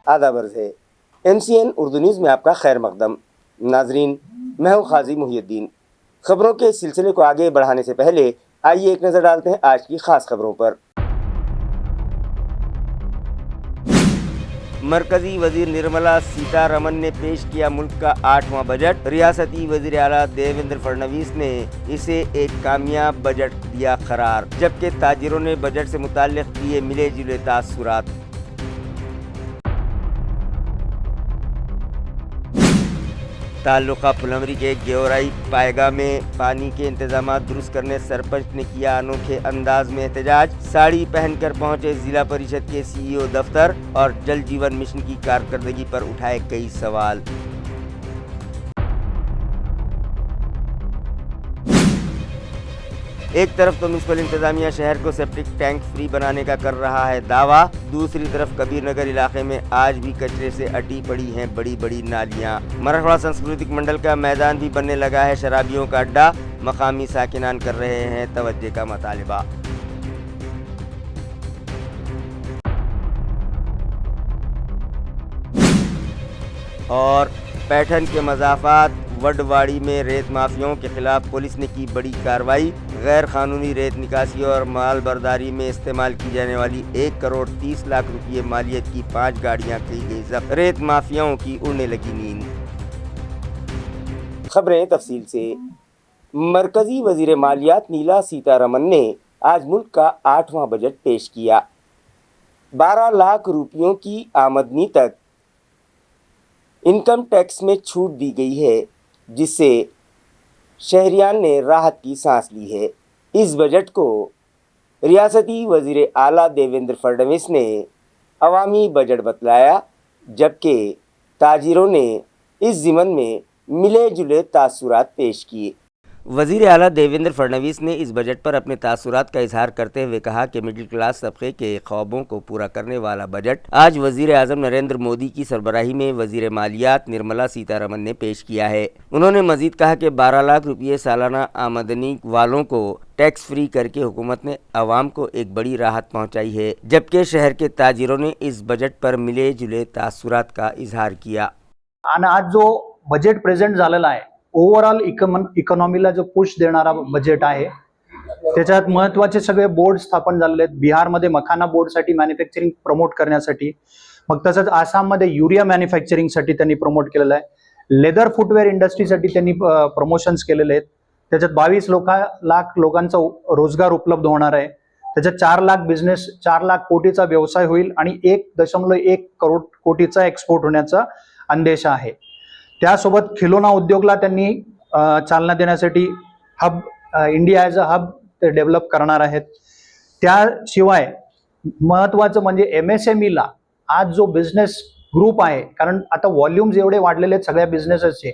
आदाब अर्ज़ है। NCN उर्दू न्यूज़ में आपका खैर मकदम। नाजरीन, मैं हूँ खाजी मुहियुद्दीन। खबरों के सिलसिले को आगे बढ़ाने से पहले आइए एक नज़र डालते हैं आज की खास खबरों पर। मरकजी वजीर निर्मला सीतारमन ने पेश किया मुल्क का 8वां बजट। रियासती वजीर आला देवेंद्र फडणवीस ने इसे एक कामयाब बजट दिया करार, जबकि ताजिरों ने बजट से मुताल्लिक़ दिए मिले जुले तासुरात। ताल्लुका फुलमरी के गेवराई पायगा में पानी के इंतजाम दुरुस्त करने सरपंच ने किया अनोखे अंदाज में एहतजाज। साड़ी पहनकर पहुंचे जिला परिषद के CEO दफ्तर और जल जीवन मिशन की कारकर्दगी पर उठाए कई सवाल। एक तरफ तो म्युनिसिपल इंतजामिया शहर को सेप्टिक टैंक फ्री बनाने का कर रहा है दावा, दूसरी तरफ कबीर नगर इलाके में आज भी कचरे से अटी पड़ी हैं बड़ी बड़ी नालियां। मराठवाड़ा सांस्कृतिक मंडल का मैदान भी बनने लगा है शराबियों का अड्डा। मकामी साकिनान कर रहे हैं तवज्जो का मुतालिबा। और पैठन के मज़ाफ़ात वडवाड़ी में रेत माफियाओं के खिलाफ पुलिस ने की बड़ी कार्रवाई। गैर कानूनी रेत निकासी और माल बर्दारी में इस्तेमाल की जाने वाली 1 करोड़ 30 लाख रुपये मालियत की 5 गाड़ियां की गई जब्त। रेत माफियाओं की उड़ने लगी नींद। खबरें तफसील से। मरकजी वजीर मालियात नीला सीतारमन ने आज मुल्क का 8वां बजट पेश किया। 12 लाख रुपयों की आमदनी तक इनकम टैक्स में छूट दी गई है, जिससे शहरियान ने राहत की सांस ली है। इस बजट को रियासती वजीर आला देवेंद्र फडणवीस ने अवामी बजट बतलाया, जबकि ताजिरों ने इस ज़िमन में मिले जुले तासुरात पेश किए। वज़ीर आला देवेंद्र फडणवीस ने इस बजट पर अपने तासुरात का इजहार करते हुए कहा कि मिडिल क्लास तबके के ख्वाबों को पूरा करने वाला बजट आज वज़ीर आज़म नरेंद्र मोदी की सरबराही में वज़ीर मालियात निर्मला सीतारमन ने पेश किया है। उन्होंने मजीद कहा कि 12 लाख रुपये सालाना आमदनी वालों को टैक्स फ्री करके हुकूमत ने आवाम को एक बड़ी राहत पहुँचाई है, जबकि शहर के ताजिरों ने इस बजट पर मिले जुले तासुरात का इजहार किया। आणि आज जो बजेट प्रेझेंट झालेला आहे, ओव्हरऑल इकॉनॉमीला जो पुश देणारा बजेट आहे, त्याच्यात महत्त्वाचे सगळे बोर्ड स्थापन झालेले आहेत। बिहारमध्ये मखाना बोर्डसाठी मॅन्युफॅक्चरिंग प्रमोट करण्यासाठी, मग तसंच आसाममध्ये युरिया मॅन्युफॅक्चरिंगसाठी त्यांनी प्रमोट केलेलं आहे। लेदर फुटवेअर इंडस्ट्रीसाठी त्यांनी प्रमोशन्स केलेले आहेत। त्याच्यात 22 लाख लोकांचा रोजगार उपलब्ध होणार आहे। त्याच्यात 4 लाख बिझनेस, 4 लाख कोटीचा व्यवसाय होईल आणि 1.1 करोड कोटीचा एक्सपोर्ट होण्याचा अंदेश आहे। त्यासोबत खिलोना उद्योगला त्यांनी चालना देण्यासाठी hub India as a hub ते डेव्हलप करणार आहेत। त्याशिवाय महत्त्वाचं म्हणजे MSMEला आज जो बिझनेस ग्रुप आहे, कारण आता व्हॉल्यूम्स एवढे वाढलेले आहेत सगळ्या बिझनेसेसचे,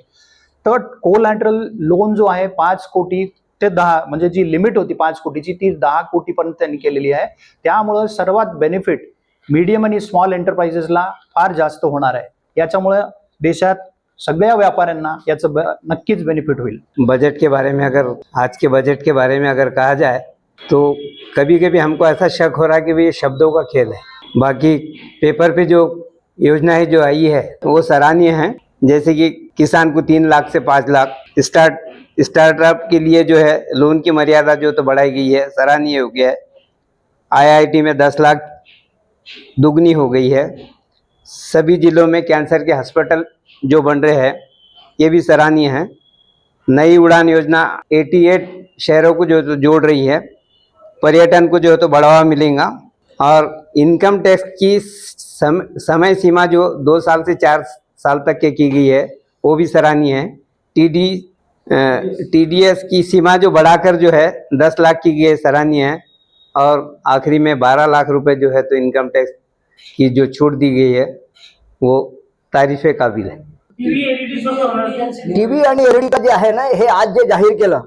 तर कोलॅटरल लोन जो आहे 5 कोटी ते 10, म्हणजे जी लिमिट होती 5 कोटीची ती 10 कोटीपर्यंत त्यांनी केलेली आहे। त्यामुळे सर्वात बेनिफिट मीडियम आणि स्मॉल एंटरप्राइजेसला फार जास्त होणार आहे। याच्यामुळे देशात सगळ्या व्यापाऱ्यांना याचं नक्कीच बेनिफिट होईल। बजट के बारे में अगर आज के बजट के बारे में अगर कहा जाए तो कभी कभी हमको ऐसा शक हो रहा है कि ये शब्दों का खेल है। बाकी पेपर पे जो योजनाएं जो आई है वो सराहनीय है, जैसे कि किसान को 3 लाख से 5 लाख, स्टार्टअप के लिए जो है लोन की मर्यादा जो तो बढ़ाई गई है, सराहनीय हो गया है। IIT में 10 लाख दुगनी हो गई है। सभी जिलों में कैंसर के हॉस्पिटल जो बन रहे हैं ये भी सराहनीय है। नई उड़ान योजना 88 शहरों को जो तो जोड़ रही है। पर्यटन को जो तो बढ़ावा मिलेगा और इनकम टैक्स की समय सीमा जो 2 साल से 4 साल तक के की गई है वो भी सराहनीय है। TDS की सीमा जो बढ़ाकर जो है 10 लाख की गई है, सराहनीय है। और आखिरी में 12 लाख रुपए जो है तो इनकम टैक्स की जो छूट दी गई है वो तारीफे काबिल है। टीव्ही आणि LED जे आहे ना, हे आज जे जाहीर केलं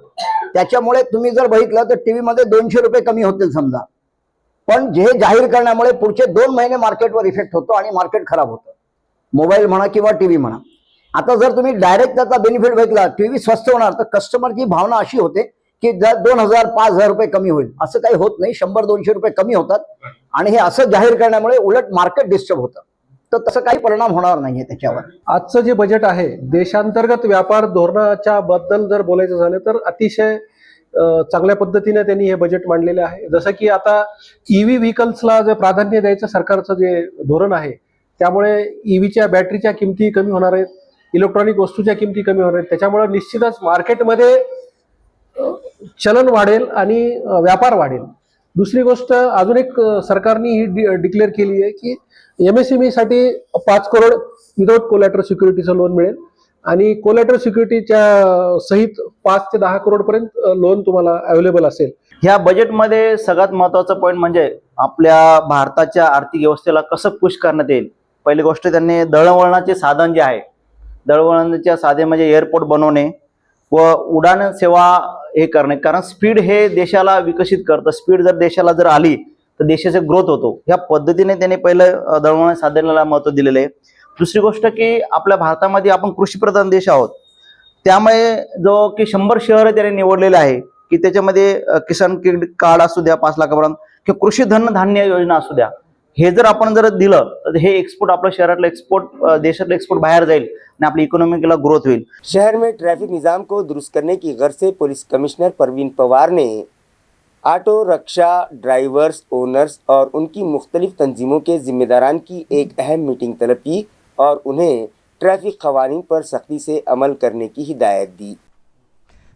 त्याच्यामुळे तुम्ही जर बघितलं तर टीव्ही मध्ये 200 रुपये कमी होतील समजा, पण जे जाहीर करण्यामुळे पुढचे 2 महिने मार्केटवर इफेक्ट होतो आणि मार्केट खराब होतं, मोबाईल म्हणा किंवा टीव्ही म्हणा। आता जर तुम्ही डायरेक्ट त्याचा बेनिफिट बघितला, टीव्ही स्वस्त होणार, तर कस्टमरची भावना अशी होते की 2000-5000 रुपये कमी होईल, असं काही होत नाही। 100-200 रुपये कमी होतात आणि हे असं जाहीर करण्यामुळे उलट मार्केट डिस्टर्ब होतं। तर तसं काही परिणाम होणार नाहीये त्याच्यावर. आजचं जे बजेट आहे देशांतर्गत व्यापार धोरणाच्या बद्दल जर बोलायचं झालं तर अतिशय चांगल्या पद्धतीने त्यांनी हे बजेट मांडलेले आहे. जसं की आता ईव्ही व्हेकल्सला जे प्राधान्य द्यायचं सरकारचं जे धोरण आहे, त्यामुळे ईव्हीच्या बॅटरीच्या किमती कमी होणार आहेत, इलेक्ट्रॉनिक वस्तूच्या किमती कमी होणार आहेत. त्याच्यामुळे निश्चितच मार्केटमध्ये चलन वाढेल आणि व्यापार वाढेल. दुसरी गोष्ट अजून एक सरकारने ही डिक्लेअर केली आहे की MSME साठी 5 करोड विदाउट कोलॅटरल सिक्युरिटीचं लोन मिळेल आणि कोलॅटरल सिक्युरिटीच्या सहित 5 ते 10 करोड पर्यंत लोन तुम्हाला अवेलेबल असेल. ह्या बजेटमध्ये सगळ्यात महत्त्वाचा पॉईंट म्हणजे आपल्या भारताच्या आर्थिक व्यवस्थेला कसं पुश करण्यात येईल. पहिली गोष्ट त्यांनी दळणवळणाचे साधन जे आहे, दळणवळणाच्या साधन म्हणजे एअरपोर्ट बनवणे व उडान सेवा हे करणे, कारण स्पीड हे देशाला विकसित करतं. स्पीड जर देशाला जर आली तर देशाचा ग्रोथ होतो. ह्या पद्धतीने त्यांनी पहिलं दळणवळण साधनाला महत्त्व दिलेलं आहे. दुसरी गोष्ट की आपल्या भारतामध्ये आपण कृषीप्रधान देश आहोत, त्यामुळे जो की 100 शहरं त्याने निवडलेले आहे की त्याच्यामध्ये किसान क्रेडिट कार्ड असू द्या 5 लाखापर्यंत किंवा कृषी धन धान्य योजना असू द्या, हे जर आपण जर दिलं तर हे एक्सपोर्ट आपल्या शहरातलं एक्सपोर्ट देशातलं एक्सपोर्ट बाहेर जाईल आणि आपली इकॉनॉमीला ग्रोथ होईल. शहर में ट्रैफिक निज़ाम को दुरुस्त करने की गर्ज से पुलिस कमिश्नर परवीन पवार ने ऑटो रिक्शा ड्राइवर्स ओनर्स और उनकी मुख्तलिफ तंजीमों के ज़िम्मेदारान की एक अहम मीटिंग तलब की और उन्हें ट्रैफिक क़वानीन पर सख्ती से अमल करने की हिदायत दी.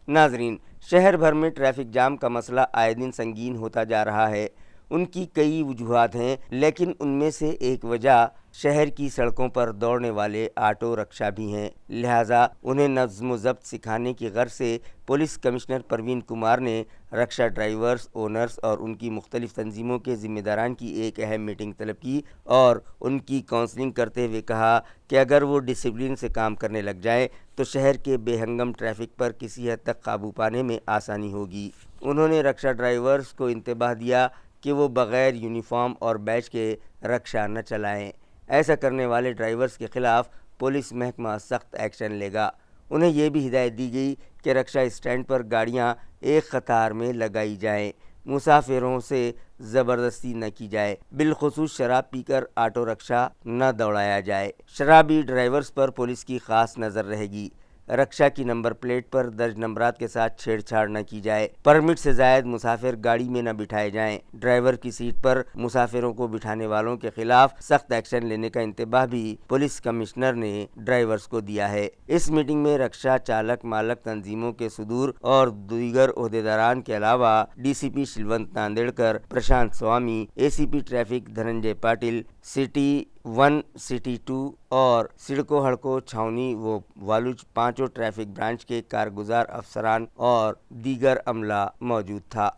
नाजरीन, शहर भर में ट्रैफिक जाम का मसला आए दिन संगीन होता जा रहा है. उनकी कई वजूहात हैं, लेकिन उनमें से एक वजह शहर की सड़कों पर दौड़ने वाले ऑटो रिक्शा भी हैं. लिहाजा उन्हें नज़्म ज़ब्त सिखाने की गर्ज से पुलिस कमिश्नर परवीन कुमार ने रिक्शा ड्राइवर्स ओनर्स और उनकी मुख्तलिफ तंजीमों के ज़िम्मेदारान की एक अहम मीटिंग तलब की और उनकी काउंसलिंग करते हुए कहा कि अगर वो डिसिप्लिन से काम करने लग जाएं तो शहर के बेहंगम ट्रैफिक पर किसी हद तक काबू पाने में आसानी होगी. उन्होंने रिक्शा ड्राइवर्स को इंतबाह दिया कि वो बग़ैर यूनिफॉर्म और बैच के रिक्शा न चलाएं. ऐसा करने वाले ड्राइवर्स के ख़िलाफ़ पुलिस महकमा सख्त एक्शन लेगा. उन्हें यह भी हिदायत दी गई कि रिक्शा स्टैंड पर गाड़ियां एक कतार में लगाई जाएं, मुसाफिरों से ज़बरदस्ती न की जाए, बिलखुसूस शराब पीकर ऑटो रिक्शा न दौड़ाया जाए. शराबी ड्राइवर्स पर पुलिस की ख़ास नज़र रहेगी. रिक्शा की नंबर प्लेट पर दर्ज नंबरात के साथ छेड़छाड़ न की जाए. परमिट से ज़ायद मुसाफिर गाड़ी में न बिठाए जाएं. ड्राइवर की सीट पर मुसाफिरों को बिठाने वालों के खिलाफ सख्त एक्शन लेने का इंतबाह भी पुलिस कमिश्नर ने ड्राइवर्स को दिया है. इस मीटिंग में रिक्शा चालक मालक तंजीमों के सदूर और दीगर ओहदेदारान के अलावा DCP शिलवंत नांदेड़कर, प्रशांत स्वामी, ACP traffic Dhananjay Patil, city 1, city 2 और सिड़को हड़को छावनी व वालुच 5 ट्रैफिक ब्रांच के कारगुजार अफसरान और दीगर अमला मौजूद था.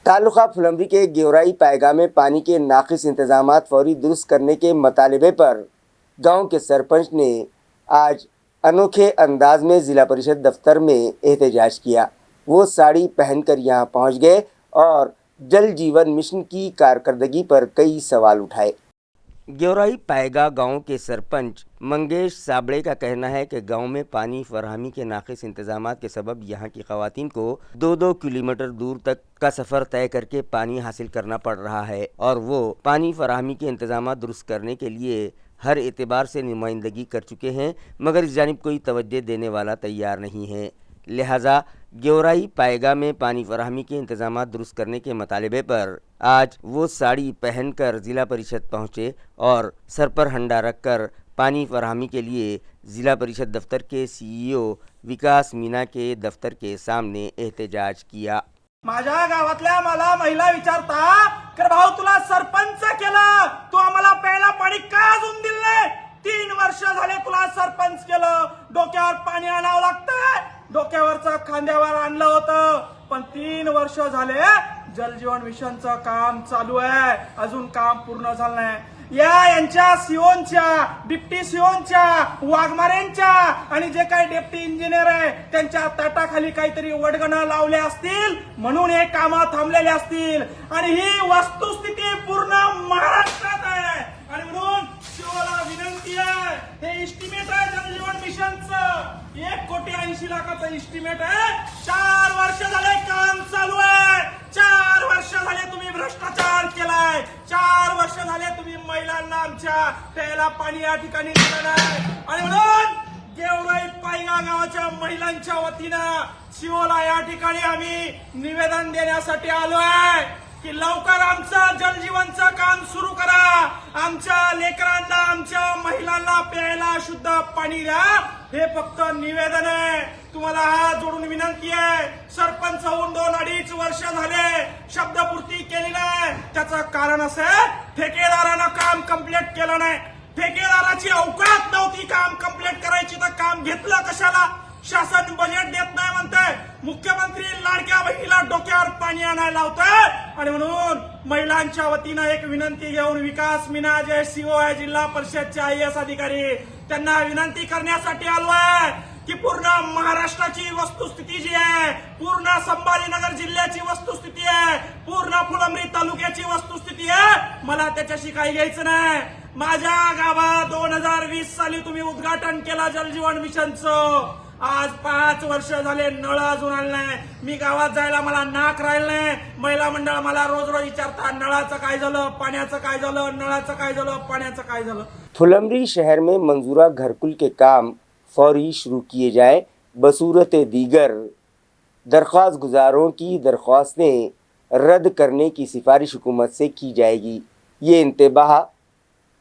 तालुका फुलंब्री के गेवराई पायगा में पानी के नाकिस इंतजामात फौरी दुरुस्त करने के मतालिबे पर गांव के सरपंच ने आज अनोखे अंदाज में ज़िला परिषद दफ्तर में एहतजाज किया. वो साड़ी पहनकर यहां पहुंच गए और जल जीवन मिशन की कारकर्दगी पर कई सवाल उठाए. गेवराई पायगा गांव के सरपंच मंगेश साबड़े का कहना है कि गांव में पानी फराहमी के नाकिस इंतजामात के सबब यहां की ख़वातीन को 2-2 किलोमीटर दूर तक का सफ़र तय करके पानी हासिल करना पड़ रहा है और वो पानी फराहमी के इंतजामात दुरुस्त करने के लिए हर एतबार से नुमाइंदगी कर चुके हैं, मगर इस जानिब कोई तवज्जो देने वाला तैयार नहीं है. लिहाजा गेवराई पायगा में पानी फराहमी के इंतजामात दुरुस्त करने के मतालिबे पर आज वो साड़ी पहनकर ज़िला परिषद पहुँचे और सर पर हंडा रखकर पानी फराहमी के लिए ज़िला परिषद दफ्तर के CEO विकास मीना के दफ्तर के सामने एहतजाज किया. माझ्या गावातल्या मला महिला विचारता कर भाऊ तुला सरपंच केलं, तू आम्हाला प्यायला पाणी का अजून दिलं नाही? 3 वर्ष झाले तुला सरपंच केलं, डोक्यावर पाणी आणावं लागतंय. डोक्यावरचं खांद्यावर आणलं होतं, पण 3 वर्ष झाले जलजीवन मिशनचं काम चालू आहे, अजून काम पूर्ण झालं नाही. यांच्या सीओनच्या, डिप्टी सीओनच्या, वाघमारेंच्या आणि जे काही डेप्टी इंजिनियर आहे त्यांच्या ताटाखाली काहीतरी वडगणं लावले असतील म्हणून हे कामं थांबलेले असतील. आणि ही वस्तुस्थिती पूर्ण महाराष्ट्रात आहे आणि म्हणून शिवला विनंती आहे, हे एस्टिमेट आहे जलजीवन मिशनचं, 1,80,00,000 इस्टिमेट आहे. 4 वर्ष झाले काम चालू आहे. 4 वर्ष झाले तुम्ही भ्रष्टाचार केलाय. 4 वर्ष झाले तुम्ही महिलांना आमच्या प्यायला पाणी या ठिकाणी दिलं नाही. आणि म्हणून गेवराई पायगा गावाच्या महिलांच्या वतीनं शिवोला या ठिकाणी आम्ही निवेदन देण्यासाठी आलो आहे की लवकर आमचं जलजीवनचं काम सुरू करा. आमच्या लेकरांना आमच्या महिलांना प्यायला शुद्ध पाणी द्या. हे फक्त निवेदन आहे. तुम्हाला हात जोडून विनंती आहे. सरपंच होऊन 2-2.5 वर्ष झाले शब्दपूर्ती केली नाही. त्याचं कारण असं आहे, ठेकेदारानं काम कंप्लीट केलं नाही. ठेकेदाराची अवकात नव्हती काम कंप्लीट करायची, तर काम घेतलं कशाला? शासन बजेट देत नाही म्हणतंय. मुख्यमंत्री लाडक्या बहिणीला डोक्यावर पाणी आणायला लावतोय. आणि म्हणून महिलांच्या वतीनं एक विनंती घेऊन विकास मीना जे सीओ आहे जिल्हा परिषदचे IAS अधिकारी, त्यांना विनंती करण्यासाठी आलो आहे की पूर्ण महाराष्ट्राची वस्तुस्थिती जी आहे, पूर्ण संभाजीनगर जिल्ह्याची वस्तुस्थिती आहे, पूर्ण फुलंब्री तालुक्याची वस्तुस्थिती आहे, मला त्याच्याशी काही घ्यायचं नाही. माझ्या गावात 2020 साली तुम्ही उद्घाटन केलं जलजीवन मिशनचं. आज 5 वर्ष झाले नळ अजून आले नाही. मी गावात जायला मला नाक राहिलं नाही. महिला मंडळ मला रोज रोज विचारतात, नळाचं काय झालं, पाण्याचं काय झालं, नळाचं काय झालं, पाण्याचं काय झालं. फुलंब्री शहर में मंजूरा घरकुल के काम फौरी शुरू किए जाए. बसूरत दीगर दरख्वास्त गुजारों की दरख्वास्तें रद्द करने की सिफारिश हुकूमत से की जाएगी. ये इंतबाह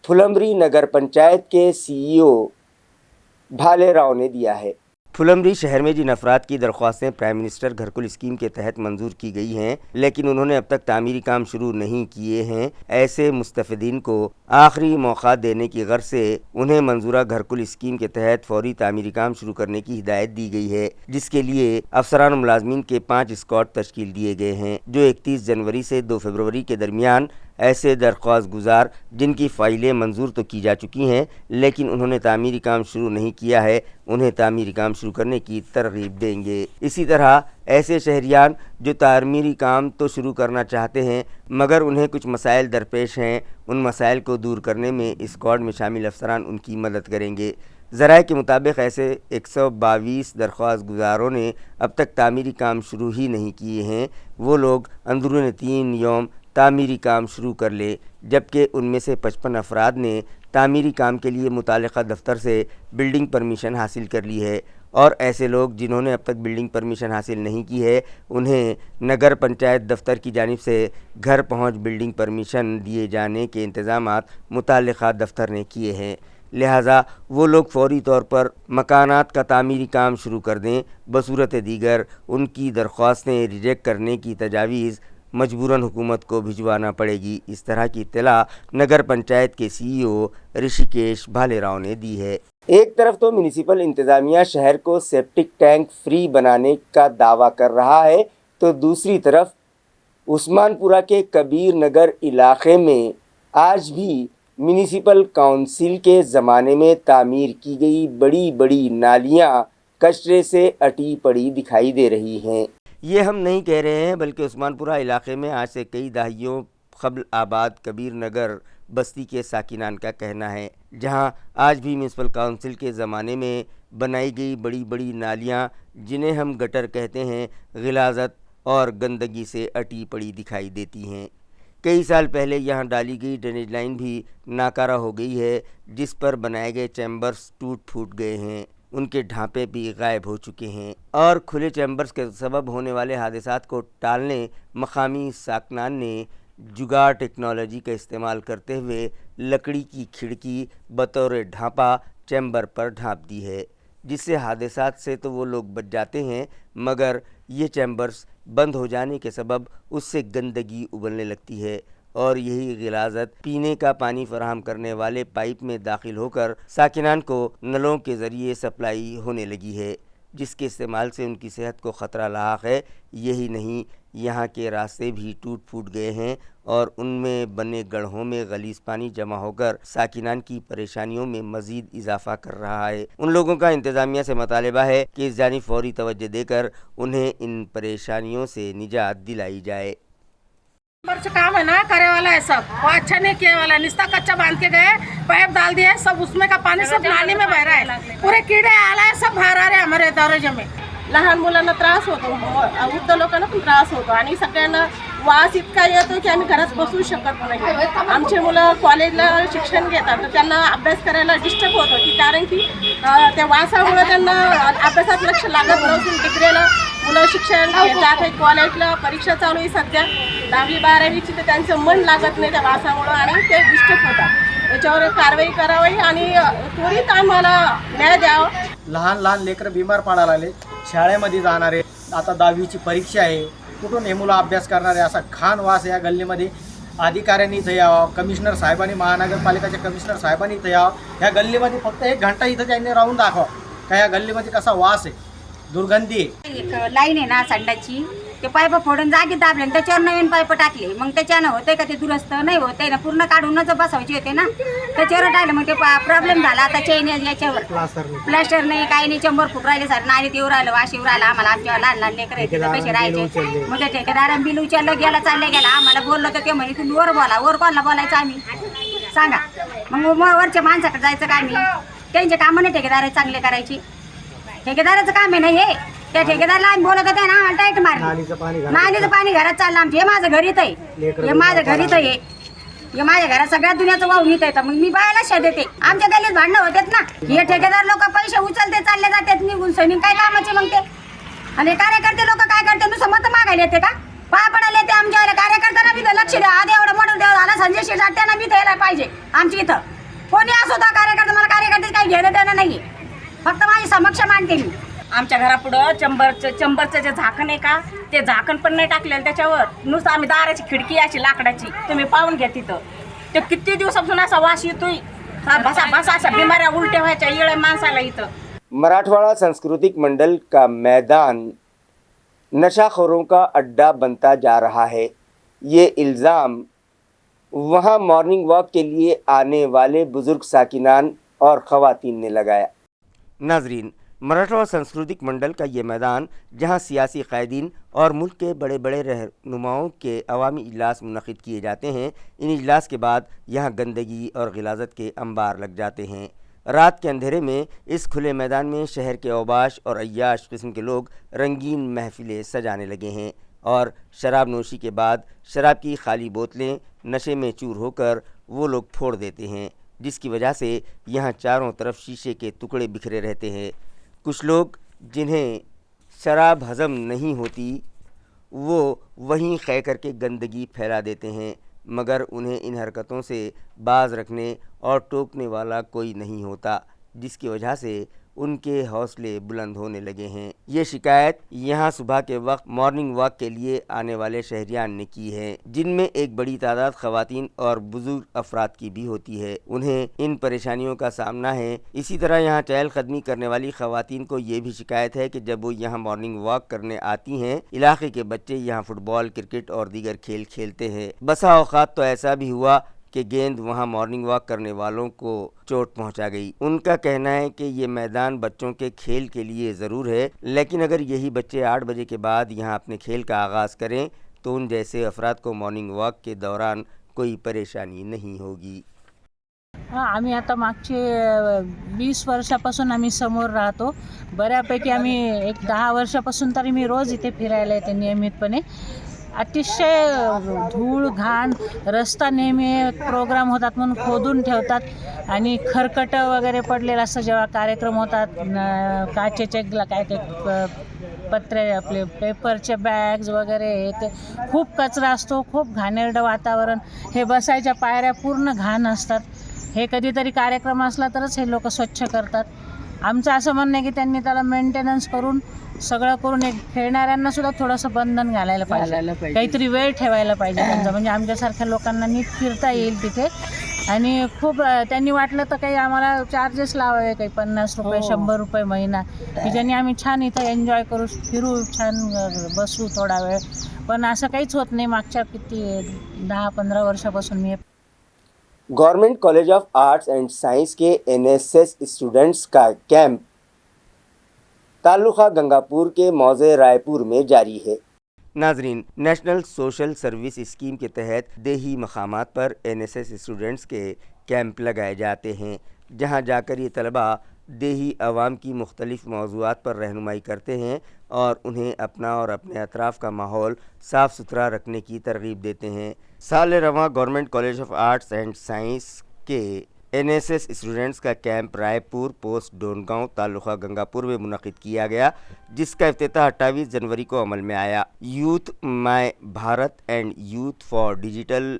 फुलंब्री नगर पंचायत के CEO भालेराव ने दिया है. फुलंब्री शहर में जिन अफराद की दरख्वास्तें प्राइम मिनिस्टर घरकुल स्कीम के तहत मंजूर की गई हैं, लेकिन उन्होंने अब तक तामीरी काम शुरू नहीं किए हैं, ऐसे मुस्तफिदीन को आखिरी मौका देने की गर्ज से उन्हें मंजूरा घरकुल स्कीम के तहत फौरी तामीरी काम शुरू करने की हिदायत दी गई है, जिसके लिए अफसरान मुलाजमीन के 5 स्क्वाड तश्कील दिए गए हैं, जो 31 जनवरी से 2 फरवरी के दरमियान ऐसे दरख्वास्त गुजार जिनकी फ़ाइलें मंजूर तो की जा चुकी हैं, लेकिन उन्होंने तामीरी काम शुरू नहीं किया है, उन्हें तामीरी काम शुरू करने की तरगीब देंगे. इसी तरह ऐसे शहरियान जो तामीरी काम तो शुरू करना चाहते हैं मगर उन्हें कुछ मसाइल दरपेश हैं, उन मसाइल को दूर करने में स्क्वाड में शामिल अफसरान उनकी मदद करेंगे. ज़राए के मुताबिक ऐसे 122 दरख्वास्त गुजारों ने अब तक तामीरी काम शुरू ही नहीं किए हैं. वो लोग अंदरून 3 यौम तामीरी काम शुरू कर ले, जबकि उनमें से 55 अफराद ने तामीरी काम के लिए मुतालिका दफ्तर से बिल्डिंग परमिशन हासिल कर ली है. और ऐसे लोग जिन्होंने अब तक बिल्डिंग परमिशन हासिल नहीं की है, उन्हें नगर पंचायत दफ्तर की जानिब से घर पहुंच बिल्डिंग परमिशन दिए जाने के इंतज़ामात मुतालिका दफ्तर ने किए हैं. लिहाजा वो लोग फौरी तौर पर मकानात का तामीरी काम शुरू कर दें. बसूरत दीगर उनकी दरख्वास्तें रिजेक्ट करने की तजावीज़ मजबूरन हुकूमत को भिजवाना पड़ेगी. इस तरह की इत्तला नगर पंचायत के CEO ऋषिकेश भालेराव ने दी है. एक तरफ तो म्यूनिसिपल इंतज़ामिया शहर को सेप्टिक टैंक फ्री बनाने का दावा कर रहा है, तो दूसरी तरफ उस्मानपुरा के कबीर नगर इलाके में आज भी म्यूनिसिपल काउंसिल के ज़माने में तामीर की गई बड़ी बड़ी नालियां कचरे से अटी पड़ी दिखाई दे रही हैं. ये हम नहीं कह रहे हैं, बल्कि उस्मानपुरा इलाके में आज से कई दहाइयों क़ब्ल आबाद कबीर नगर बस्ती के साकिनान का कहना है, जहां आज भी म्यूनसिपल काउंसिल के ज़माने में बनाई गई बड़ी बड़ी नालियां, जिन्हें हम गटर कहते हैं, गिलाज़त और गंदगी से अटी पड़ी दिखाई देती हैं. कई साल पहले यहां डाली गई ड्रेनेज लाइन भी नाकारा हो गई है, जिस पर बनाए गए चैम्बर्स टूट फूट गए हैं, उनके ढांपे भी गायब हो चुके हैं. और खुले चैम्बर्स के सबब होने वाले हादसात को टालने मकामी साकनान ने जुगाड़ टेक्नोलॉजी का इस्तेमाल करते हुए लकड़ी की खिड़की बतौर ढांपा चैम्बर पर ढांप दी है, जिससे हादसात से तो वो लोग बच जाते हैं, मगर ये चैम्बर्स बंद हो जाने के सबब उससे गंदगी उबलने लगती है और यही गिलाज़त पीने का पानी फराहम करने वाले पाइप में दाखिल होकर साकिनान को नलों के ज़रिए सप्लाई होने लगी है, जिसके इस्तेमाल से उनकी सेहत को ख़तरा लाहक है. यही नहीं, यहाँ के रास्ते भी टूट फूट गए हैं और उनमें बने गड्ढों में गलीज़ पानी जमा होकर साकिनान की परेशानियों में मज़ीद इजाफा कर रहा है. उन लोगों का इंतज़ामिया से मुतालबा है कि इस जानिब फौरी तवज्जो देकर उन्हें इन परेशानियों से निजात दिलाई जाए. नंबर काम है ना करे वाला है सब, वो अच्छा नहीं किया वाला, निस्ता कच्चा बांध के गए, पाइप डाल दिया है, सब उसमें का पानी सब नाली में बह रहा है, पूरे कीड़े आला है, सब बाहेर आ रहे हमारे दरवाजे में. लहान मुलांना त्रास होतो, वृद्ध लोकांना पण त्रास होतो आणि सगळ्यांना वास इतका येतो की आम्ही घरात बसू शकत नाही. आमचे मुलं कॉलेजला शिक्षण घेतात तर त्यांना अभ्यास करायला डिस्टर्ब होतं की कारण की त्या वासामुळे त्यांना अभ्यासात लक्ष लागत नसून डिग्रीला मुलं शिक्षण घेतात आहे, कॉलेजला परीक्षा चालू आहे सध्या 10वी 12वीची, तर त्यांचं मन लागत नाही त्या वासामुळं आणि ते डिस्टर्ब होतात. त्याच्यावर कारवाई करावी आणि त्वरित आम्हाला न्याय द्यावा. लहान लहान लेकरं बिमार पडायला लागले, शाळेमध्ये जाणारे, आता 10वीची परीक्षा आहे, कुठून हे मुलं अभ्यास करणारे, असा घाण वास या गल्लीमध्ये. अधिकाऱ्यांनी इथं यावं, कमिशनर साहेबांनी, महानगरपालिकेच्या कमिशनर साहेबांनी इथं यावं. ह्या गल्लीमध्ये फक्त 1 घंटा इथं त्यांनी राहून दाखवा का या गल्लीमध्ये कसा वास आहे, दुर्गंधी आहे. एक लाईन आहे ना संडाची, ते पाईप फोडून जागी दाबले आणि त्याच्यावर नवीन पाईप टाकले. मग त्याच्यानं होते का ते दुरुस्त नाही होते ना, पूर्ण काढूनच बसवायचे होते ना, त्याच्यावर टाकलं. मग ते प्रॉब्लेम झाला. आता चैन याच्यावर प्लास्टर नाही, काही नाही, 100 फूट राहिले सर, नालीत येऊ राहिलं, वाश येऊ राहिलं. आम्हाला आमच्या लहान लहान लेकर कसे राहायचे. मग त्या ठेकेदारानं बिल उचललं, गेला चालले गेला. आम्हाला बोललं तर ते म्हणे तुम्ही वर बोला. वर कोणाला बोलायचं आम्ही सांगा. मग वरच्या माणसाकडे जायचं का आम्ही? त्यांचे कामं नाही ठेकेदार चांगले करायची, ठेकेदाराचं काम आहे ना हे. त्या ठेकेदारला आम्ही बोलत होते ना, टाईट मारली. नालीचं पाणी घरात चाललं आमचं. हे माझं घरीत आहे, हे माझं घरीत आहे, हे माझ्या घरात सगळ्या दुनियाचं वाहून येत आहे. मग मी बायाला शा देते. आमच्या गल्लीत भांडणं होतात ना, हे ठेकेदार लोक पैसे उचलते चालले जातात निघून. सैनिक काय कामाचे मग ते? आणि कार्यकर्ते लोक काय करते, नुसतं मत मागायला येते का? पाय पडायला येते आमच्या कार्यकर्त्यांना बी लक्ष द्या. आधी एवढं मोठं देव झाला संजय शिरसाट, त्यांना बी द्यायला पाहिजे. आमच्या इथं कोणी असो होता कार्यकर्ता, मला कार्यकर्ते काही घेणं देणं नाही, फक्त माझी समक्ष मांडते मी. आमच्या घरापुढं चंबरचं जे झाकण आहे का, ते झाकण पण नाही टाकलेलं त्याच्यावर. नुसतं आम्ही दाराची खिडकी अशी लाकडाची, तुम्ही पाहून घ्या तिथं. ते किती दिवसापासून असा वास येतोय, बसा बसा अशा बिमाऱ्या उलट्या व्हायच्या येळे माणसाला इथं. मराठवाड़ा सांस्कृतिक मंडल का मैदान नशाखोरों का अड्डा बनता जा रहा है. ये इल्ज़ाम वहाँ मॉर्निंग वॉक के लिए आने वाले बुज़ुर्ग साकिनान और ख़वातीन ने लगाया. नाजरीन, मराठवाड़ा सांस्कृतिक मंडल का ये मैदान, जहाँ सियासी क़ायदीन और मुल्क के बड़े बड़े रहनुमाओं के अवामी इजलास मुनक़िद किए जाते हैं, इन इजलास के बाद यहाँ गंदगी और ग़िलाज़त के अंबार लग जाते हैं. रात के अंधेरे में इस खुले मैदान में शहर के औबाश और अय्याश किस्म के लोग रंगीन महफिलें सजाने लगे हैं और शराब नोशी के बाद शराब की खाली बोतलें नशे में चूर होकर वो लोग फोड़ देते हैं, जिसकी वजह से यहाँ चारों तरफ शीशे के टुकड़े बिखरे रहते हैं. कुछ लोग जिन्हें शराब हज़म नहीं होती वो वहीं ख़ै करके गंदगी फैला देते हैं, मगर उन्हें इन हरकतों से बाज रखने और टोकने वाला कोई नहीं होता, जिसकी वजह से उनके हौसले बुलंद होने लगे हैं. ये शिकायत यहाँ सुबह के वक्त मॉर्निंग वॉक के लिए आने वाले शहरियान ने की है, जिनमें एक बड़ी तादाद ख़वातीन और बुजुर्ग अफराद की भी होती है. उन्हें इन परेशानियों का सामना है. इसी तरह यहाँ चहलकदमी करने वाली ख़वातीन को ये भी शिकायत है कि जब वो यहाँ मॉर्निंग वॉक करने आती हैं, इलाके के बच्चे यहाँ फुटबॉल, क्रिकेट और दीगर खेल खेलते हैं. बसा औक़ात तो ऐसा भी हुआ कि गेंद वहां मॉर्निंग वॉक करने वालों को चोट पहुंचा गई. उनका कहना है कि ये मैदान बच्चों के खेल के लिए ज़रूर है, लेकिन अगर यही बच्चे 8 बजे के बाद यहाँ अपने खेल का आगाज़ करें तो उन जैसे अफराद को मॉर्निंग वॉक के दौरान कोई परेशानी नहीं होगी. आम्ही आता मागचे 20 वर्षापासून आम्ही समोर राहतो. बऱ्यापैकी आम्ही एक 10 वर्षापासून तरी मी रोज इथे फिरायला येते नियमितपणे. अतिशय धूळ घाण, रस्ता नेहमी प्रोग्राम होतात म्हणून खोदून ठेवतात आणि खरकटं वगैरे पडलेलं असं जेव्हा कार्यक्रम होतात, काचेचे काय ते पत्रे आपले पेपरचे बॅग्स वगैरे हे ते खूप कचरा असतो, खूप घाणेरडं वातावरण. हे बसायच्या पायऱ्या पूर्ण घाण असतात. हे कधीतरी कार्यक्रम असला तरच हे लोक स्वच्छ करतात. आमचं असं म्हणणं आहे की त्यांनी त्याला मेंटेनन्स करून सगळं करून एक खेळणाऱ्यांना सुद्धा थोडंसं बंधन घालायला पाहिजे, काहीतरी वेळ ठेवायला पाहिजे त्यांचा, म्हणजे आमच्यासारख्या लोकांना नीट फिरता येईल तिथे. आणि खूप त्यांनी वाटलं तर काही आम्हाला चार्जेस लावावे, काही 50 रुपये 100 रुपये महिना, की ज्यांनी आम्ही छान इथं एन्जॉय करू, फिरू, छान बसू थोडा वेळ. पण असं काहीच होत नाही. मागच्या किती 10-15 वर्षापासून मी. Government college of arts and science के एनएसएस स्टूडेंट्स का कैंप तालुका गंगापुर के मौजे रायपुर में जारी है. नाजरीन, नेशनल सोशल सर्विस स्कीम के तहत देही मकामात पर NSS स्टूडेंट्स के कैंप लगाए जाते हैं, जहां जाकर ये तलबा देही अवाम की मुख्तलिफ मौज़ूआत पर रहनुमाई करते हैं और उन्हें अपना और अपने अतराफ़ का माहौल साफ़ सुथरा रखने की तरगीब देते हैं। साल रवां government college of arts and science के NSS स्टूडेंट्स का कैंप रायपुर पोस्ट डोनगांव तालुका गंगापुर में मुनक़िद किया गया, जिसका इफ्तिताह 28 जनवरी को अमल में आया। Youth my Bharat and youth for digital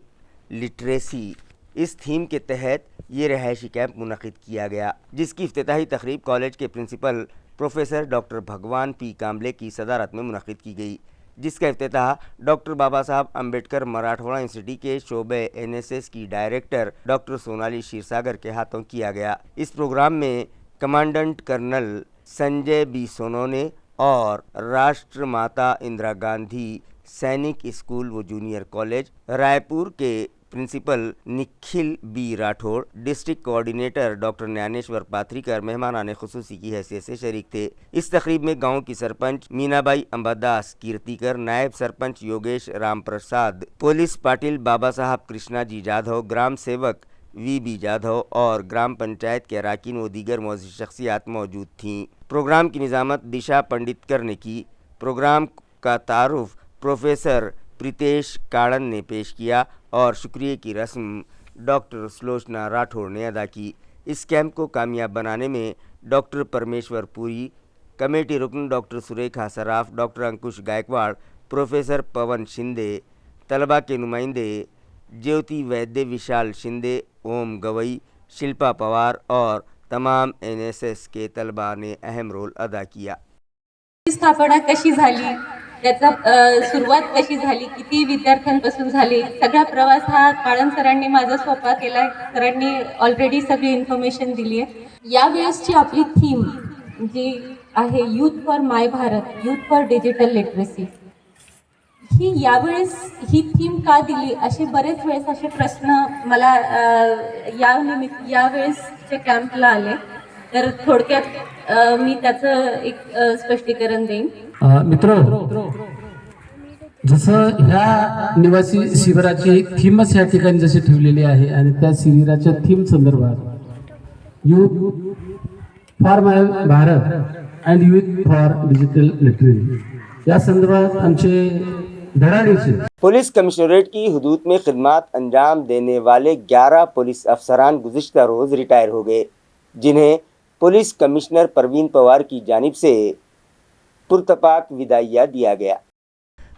literacy इस थीम के तहत ये रहायशी कैंप मुनक़िद किया गया, जिसकी इफ्तिताही तकरीब कॉलेज के प्रिंसिपल प्रोफेसर डॉक्टर भगवान पी काम्बले की सदारत में मुनक़िद की गई, जिसका इफ्तिताह डॉक्टर बाबा साहब अम्बेडकर मराठवाड़ा यूनिवर्सिटी के शोबे NSS की डायरेक्टर डॉक्टर सोनाली क्षीरसागर के हाथों किया गया। इस प्रोग्राम में commandant colonel Sanjay B Sonone और राष्ट्रमाता इंदिरा गांधी सैनिक स्कूल व जूनियर कॉलेज रायपुर के principal Nikhil B Rathod, district coordinator doctor Dnyaneshwar Pathrikar मेहमानाने खुसूसी की हैसियत से शरीक थे। इस तकरीब में गांव की सरपंच मीनाबाई अंबादास कीर्तिकर, नायब सरपंच योगेश राम प्रसाद, पुलिस पाटिल बाबा साहब कृष्णा जी जाधव, ग्राम सेवक VB जाधव और ग्राम पंचायत के अराकीन व दीगर मौजूद शख्सियात मौजूद थीं। प्रोग्राम की निज़ामत दिशा पंडितकर ने की। प्रोग्राम का तारुफ प्रोफेसर प्रीतेश काड़न ने पेश किया और शुक्रिया की रस्म डॉक्टर सुलोचना राठौड़ ने अदा की। इस कैंप को कामयाब बनाने में डॉक्टर परमेश्वर पुरी, कमेटी रुकन डॉक्टर सुरेखा सराफ, डॉक्टर अंकुश गायकवाड़, प्रोफेसर पवन शिंदे, तलबा के नुमाइंदे ज्योति वैद्य, विशाल शिंदे, ओम गवई, शिल्पा पवार और तमाम NSS के तलबा ने अहम रोल अदा किया। स्थापना कशी झाली, त्याचा सुरुवात कशी झाली, किती विद्यार्थ्यांपासून झाली, सगळा प्रवास हा काळन सरांनी माझा सोपा केला. सरांनी ऑलरेडी सगळी इन्फॉर्मेशन दिली आहे. यावेळेसची आपली थीम जी आहे youth for my Bharat, youth for digital literacy, ही यावेळेस ही थीम का दिली असे बरेच वेळेस असे प्रश्न मला यावेळेसच्या कॅम्पला आले. तर थोडक्यात मी त्याचं एक स्पष्टीकरण देईन. मित्र, जसं ह्या निवासी शिबिराची थीमच या ठिकाणी जशी ठेवलेली आहे आणि त्या शिबिराच्या थीम संदर्भात youth for my Bharat and youth for digital literacy या संदर्भात आमचे धडाडीचे पुलिस कमिश्नरेट की हुदूद में खिदमत अंजाम देने वाले 11 पुलिस अफसरान गुज़िश्ता रोज़ रिटायर हो गए, जिन्हें पुलिस कमिश्नर परवीन पवार की जानिब से पुरतपाक विदाइया दिया गया।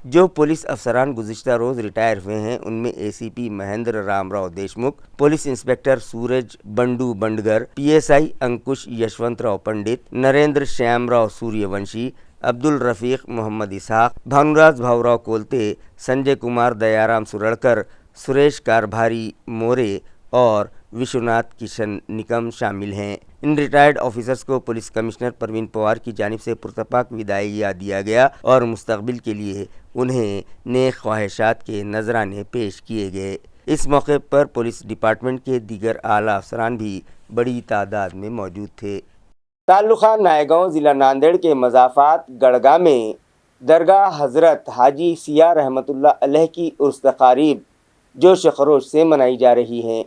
जो पुलिस अफसरान गुज़िश्ता रोज़ रिटायर हुए हैं उनमें ACP Mahendra Ramrao Deshmukh, police inspector Suraj Bandu Bandgar, PSI Ankush Yashwantrao Pandit, Narendra Shyamrao Suryavanshi, Abdul Rafiq Mohammad Ishaq, Bhanuraj Bhaorao Kolte, Sanjay Kumar Dayaram Suradkar, Suresh Karbhari More और विश्वनाथ किशन निकम शामिल हैं। इन रिटायर्ड ऑफिसर्स को पुलिस कमिश्नर परवीन पवार की जानिब से पुरतपाक विदाइया दिया गया और मुस्तकबिल के लिए उन्हें नेक ख्वाहिशात के नजराने पेश किए गए। इस मौके पर पुलिस डिपार्टमेंट के दीगर आला अफसरान भी बड़ी तादाद में मौजूद थे। ताल्लुका नायगांव ज़िला नांदेड़ के मज़ाफ़ात गड़गा में दरगाह हज़रत हाजी सिया रहमतुल्लाह अलैह की उर्स तक़ारीब जोश खरोश से मनाई जा रही हैं।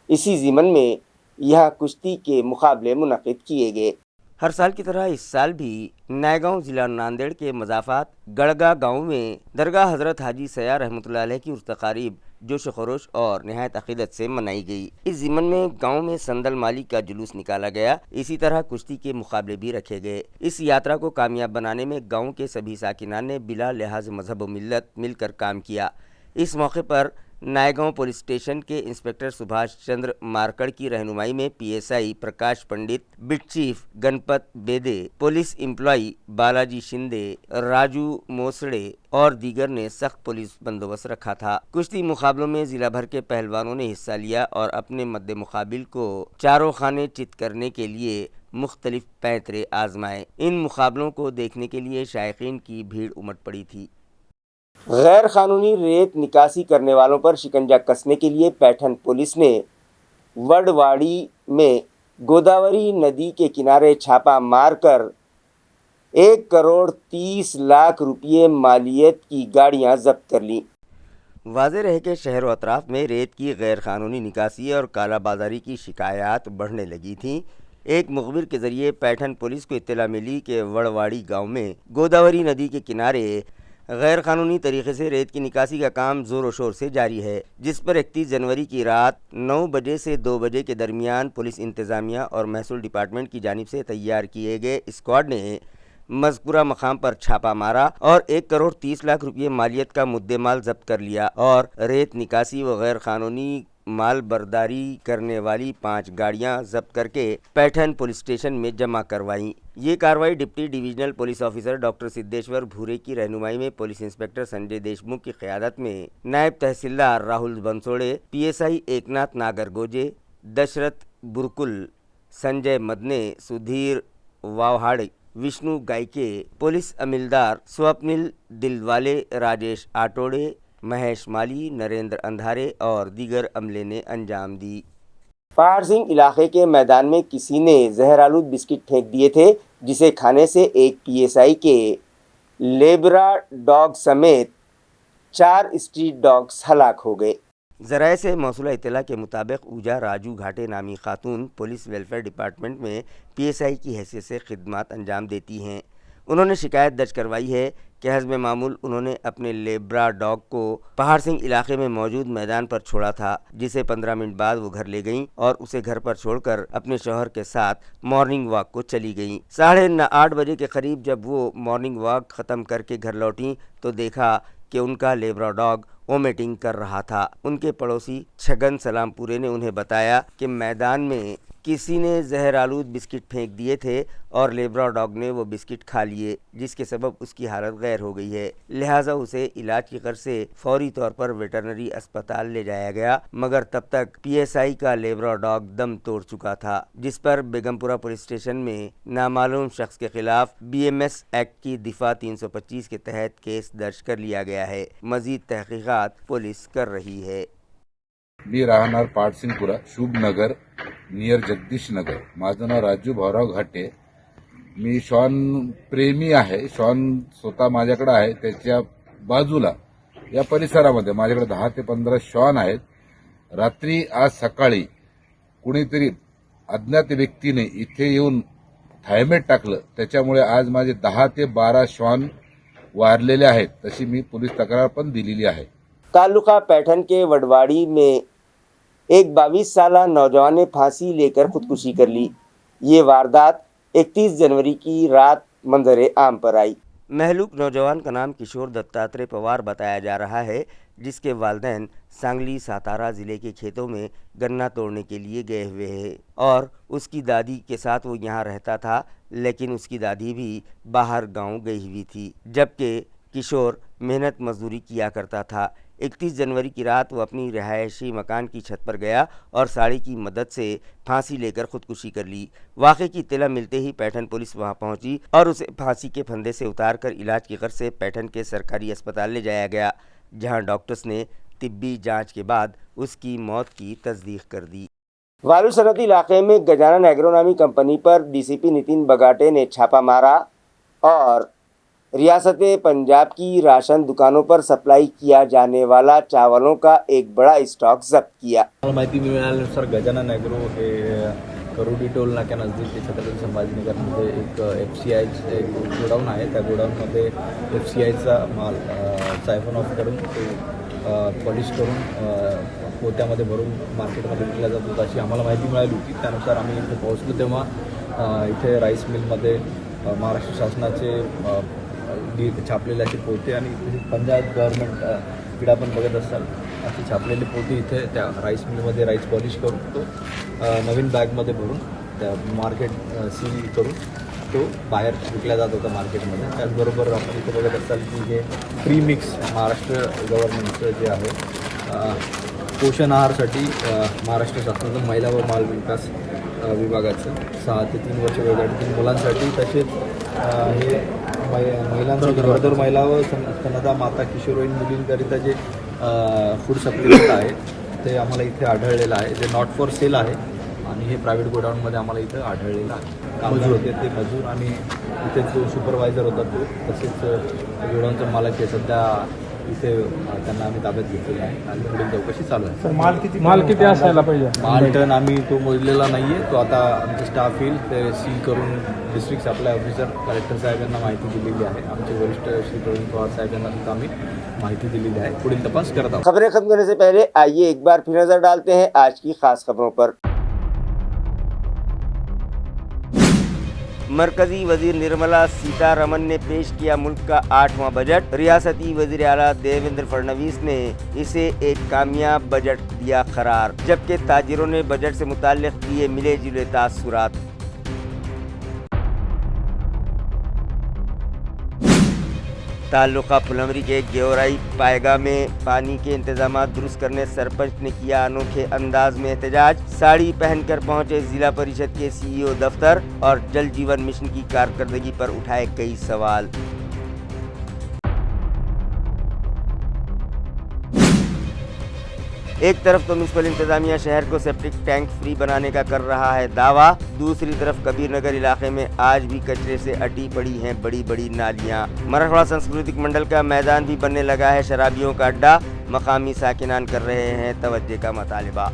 इसी ज़िमन में यहाँ कुश्ती के मुकाबले मुनक़िद किए गए। हर साल की तरह इस साल भी नायगांव ज़िला नांदेड़ के मज़ाफ़ात गड़गा गांव में दरगाह हज़रत हाजी सया रहमतुल्लाह अलैह की उर्स तक़ारीब जोश खरोश और नहायत अक़ीदत से मनाई गई। इस ज़िमन में गांव में संदल माली का जुलूस निकाला गया। इसी तरह कुश्ती के मुकाबले भी रखे गए। इस यात्रा को कामयाब बनाने में गांव के सभी साकिनान ने बिला लिहाज मजहब व मिल्लत मिलकर काम किया। इस मौके पर नायगांव पुलिस स्टेशन के इंस्पेक्टर सुभाष चंद्र मारकड़ की रहनुमाई में PSI Prakash Pandit, beat chief Ganpat Bede, police employee Balaji Shinde, Raju Mosade और दीगर ने सख्त पुलिस बंदोबस्त रखा था। कुश्ती मुकाबलों में जिला भर के पहलवानों ने हिस्सा लिया और अपने मद्दे मुकाबिल को चारों खाने चित करने के लिए मुख्तलिफ पैंतरे आजमाए। इन मुकाबलों को देखने के लिए शायकीन की भीड़ उमड़ पड़ी थी। गैर कानूनी रेत निकासी करने वालों पर शिकंजा कसने के लिए पैठन पुलिस ने वडवाड़ी में गोदावरी नदी के किनारे छापा मारकर 1,30,00,000 रुपये मालियत की गाड़ियां जब्त कर लीं। वाज़ेह रहे कि शहर व अतराफ में रेत की गैर कानूनी निकासी और कालाबाजारी की शिकायत बढ़ने लगी थीं। एक मुखबिर के ज़रिए पैठन पुलिस को इत्तला मिली कि वड़वाड़ी गांव में गोदावरी नदी के किनारे गैर कानूनी तरीके से रेत की निकासी का काम ज़ोर शोर से जारी है, जिस पर 31 जनवरी की रात 9 बजे से 2 बजे के दरमियान पुलिस इंतज़ामिया और महसूल डिपार्टमेंट की जानिब से तैयार किए गए स्क्वाड ने मज़कूरा मकाम पर छापा मारा और 1,30,00,000 रुपये मालियत का मुद्देमाल जब्त कर लिया और रेत निकासी व गैर कानूनी माल बर्दारी करने वाली 5 गाड़ियां जब्त करके पैठन पुलिस स्टेशन में जमा करवाईं। ये कार्रवाई deputy divisional police officer doctor Siddheshwar भूरे की रहनुमाई में पुलिस इंस्पेक्टर संजय देशमुख की क़यादत में नायब तहसीलदार राहुल बंसोड़े, PSI एकनाथ नागरगोजे, दशरथ बुरकुल, संजय मदने, सुधीर वावहाड़े, विष्णु गायके, पुलिस अमिलदार स्वप्निल दिलवाले, राजेश आटोड़े, महेश माली, नरेंद्र अंधारे और दीगर अमले ने अंजाम दी। पहाड़ सिंह इलाके के मैदान में किसी ने जहरालूद बिस्किट फेंक दिए थे, जिसे खाने से एक PSI के लेब्रा डॉग समेत 4 स्ट्रीट डॉग्स हलाक हो गए। ज़राए से मौसूला इत्तला के मुताबिक ऊजा राजू घाटे नामी खातून पुलिस वेलफेयर डिपार्टमेंट में PSI की हैसियत से खिदमत अंजाम देती हैं। उन्होंने शिकायत दर्ज करवाई है कि हस्ब मामूल उन्होंने अपने लेब्रा डॉग को पहाड़ सिंह इलाके में मौजूद मैदान पर छोड़ा था, जिसे 15 मिनट बाद वो घर ले गईं और उसे घर पर छोड़कर अपने शौहर के साथ मॉर्निंग वॉक को चली गईं। 8:30 बजे के करीब जब वो मॉर्निंग वॉक ख़त्म करके घर लौटी तो देखा कि उनका लेब्रा डॉग वोमिटिंग कर रहा था। उनके पड़ोसी छगन सलामपुरे ने उन्हें बताया कि मैदान में किसी ने जहरालूद बिस्किट फेंक दिए थे और लेब्रा डॉग ने वो बिस्किट खा लिए, जिसके सबब उसकी हालत गैर हो गई है। लिहाजा उसे इलाज की गर्ज से फौरी तौर पर वेटरनरी अस्पताल ले जाया गया, मगर तब तक PSI का लेब्रा डॉग दम तोड़ चुका था, जिस पर बेगमपुरा पुलिस स्टेशन में नामालूम शख्स के खिलाफ BMS एक्ट की दिफा 325 के तहत केस दर्ज कर लिया गया है। मजीद तहकीकात पुलिस कर रही है। मी राहणार पाटसिंगपुरा शुभनगर नियर जगदीश नगर। माझं नाव राजू भाऊराव घाटे। मी शॉन प्रेमी आहे। शॉन स्वतः माझ्याकडे आहे। त्याच्या बाजूला या परिसरामध्ये माझ्याकडे 10 ते 15 शॉन आहेत। रात्री आज सकाळी कुणीतरी अज्ञात व्यक्तीने इथे येऊन थायमेट टाकलं, त्याच्यामुळे आज माझे 10 ते 12 शॉन वारलेले आहेत। तशी मी पोलीस तक्रार पण दिलेली आहे। तालुका पैठन के वडवाड़ी में एक 22 साला नौजवान ने फांसी लेकर खुदकुशी कर ली। ये वारदात 31 जनवरी की रात मंजरे आम पर आई। महलूक नौजवान का नाम किशोर दत्तात्रेय पवार बताया जा रहा है, जिसके वालिदैन सांगली सातारा ज़िले के खेतों में गन्ना तोड़ने के लिए गए हुए हैं और उसकी दादी के साथ वो यहाँ रहता था, लेकिन उसकी दादी भी बाहर गांव गई हुई थी, जबकि किशोर मेहनत मजदूरी किया करता था। 31 जनवरी की रात वो अपनी रिहायशी मकान की छत पर गया और साड़ी की मदद से फांसी लेकर खुदकुशी कर ली। वाक़े की इत्तला मिलते ही पैठन पुलिस वहां पहुंची और उसे फांसी के फंदे से उतारकर इलाज की गर्ज से पैठन के सरकारी अस्पताल ले जाया गया, जहां डॉक्टर्स ने तिब्बी जांच के बाद उसकी मौत की तस्दीक कर दी। वालू सनती इलाके में गजानन एग्रो नामी कंपनी पर DCP नितिन बगाटे ने छापा मारा और रियासत पंजाब की राशन दुकानों पर सप्लाई किया जाने वाला चावलों का एक बड़ा स्टॉक जब्त किया। माहिती मिळाल्यानुसार गजानन ॲग्रो हे करोडी टोल नाक्या नजदीक छत्रपती संभाजीनगरमध्ये एक FCI एक गोडाऊन आहे। त्या गोडाऊनमध्ये FCIचा माल सायफन ऑफ करून तो पॉलिश करून पोत्यामध्ये भरून मार्केटमध्ये विकला जात होता, अशी आम्हाला माहिती मिळाली होती। त्यानुसार आम्ही इथे पोहोचलो तेव्हा इथे राईस मिलमध्ये महाराष्ट्र शासनाचे छापलेले असे पोते आणि पंजाब गव्हर्नमेंट इकडे आपण बघत असाल अशी छापलेली पोती इथे त्या राईस मिलमध्ये राईस पॉलिश करून तो नवीन बॅगमध्ये भरून त्या मार्केट सील करून तो बाहेर विकला जात होता मार्केटमध्ये। त्याचबरोबर आपण इथे बघत असाल की हे प्रीमिक्स महाराष्ट्र गव्हर्नमेंटचं जे आहे पोषण आहारसाठी महाराष्ट्र शासनाचं महिला व बाल विकास विभागाचं 6 ते 3 वर्ष वयोगटातील मुलांसाठी, तसेच हे महिलांसाठी गरोदर महिला व स्तनदा माता किशोरवयीन मुलींकरिता जे फूड सप्लिमेंट आहे ते आम्हाला इथे आढळलेलं आहे, जे नॉट फॉर सेल आहे आणि हे प्रायव्हेट गोडाऊनमध्ये आम्हाला इथं आढळलेलं आहे. कामगार होते ते मजूर आणि इथे जो सुपरवायझर होता तो, तसेच गोडाऊनचा मालक आहे सध्या इथे त्यांना आम्ही ताब्यात घेतलेलं आहे आणि पुढील चौकशी चालू आहे. माल किती असायला पाहिजे? माल टन आम्ही तो मोजलेला नाही आहे, तो आता आमचे स्टाफ येईल ते सील करून डिस्ट्रिक्ट सप्लाय ऑफिसर कलेक्टर साहेब यांना माहिती दिलेली आहे. आमचे वरिष्ठ श्री प्रवीण पवार साहेब यांना सुद्धा आम्ही माहिती दिलेली आहे. पुढील तपास करत आहोत. खबरें खत्म करने से पहले आइए एक बार फिर नजर डालते हैं आज की खास खबरों पर। मरकजी वजीर निर्मला सीतारमन ने पेश किया मुल्क का 8वां बजट। रियासती वजीर आला देवेंद्र फडणवीस ने इसे एक कामयाब बजट दिया करार, जबकि ताजिरों ने बजट से मुताल्लिक दिए मिले जुले तासुरात। ताल्लुका फुलमरी के गेवराई पायगा में पानी के इंतजामात दुरुस्त करने सरपंच ने किया अनोखे अंदाज में एहतजाज। साड़ी पहनकर पहुंचे जिला परिषद के सीईओ दफ्तर और जल जीवन मिशन की कारकर्दगी पर उठाए कई सवाल। एक तरफ तो म्युनिसिपल इंतजामिया शहर को सेप्टिक टैंक फ्री बनाने का कर रहा है दावा, दूसरी तरफ कबीर नगर इलाके में आज भी कचरे से अटी पड़ी हैं बड़ी बड़ी नालियां। मराठवाड़ा सांस्कृतिक मंडल का मैदान भी बनने लगा है शराबियों का अड्डा, मकामी साकिनान कर रहे हैं तवज्जो का मुतालिबा।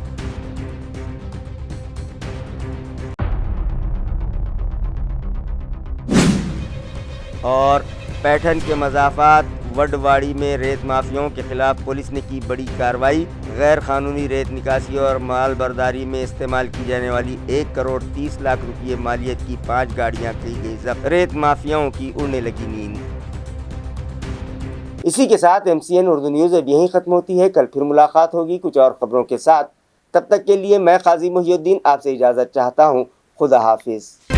और पैठन के मजाफात वडवाड़ी में रेत माफियाओं के खिलाफ पुलिस ने की बड़ी कार्रवाई। गैर कानूनी रेत निकासी और माल बर्दारी में इस्तेमाल की जाने वाली 1 करोड़ 30 लाख रुपये मालियत की 5 गाड़ियां की गई जब्त। रेत माफियाओं की उड़ने लगी नींद। इसी के साथ MCN उर्दू न्यूज़ अब यहीं खत्म होती है। कल फिर मुलाकात होगी कुछ और खबरों के साथ। तब तक के लिए मैं काजी मुहिउद्दीन आपसे इजाज़त चाहता हूँ। खुदा हाफिज।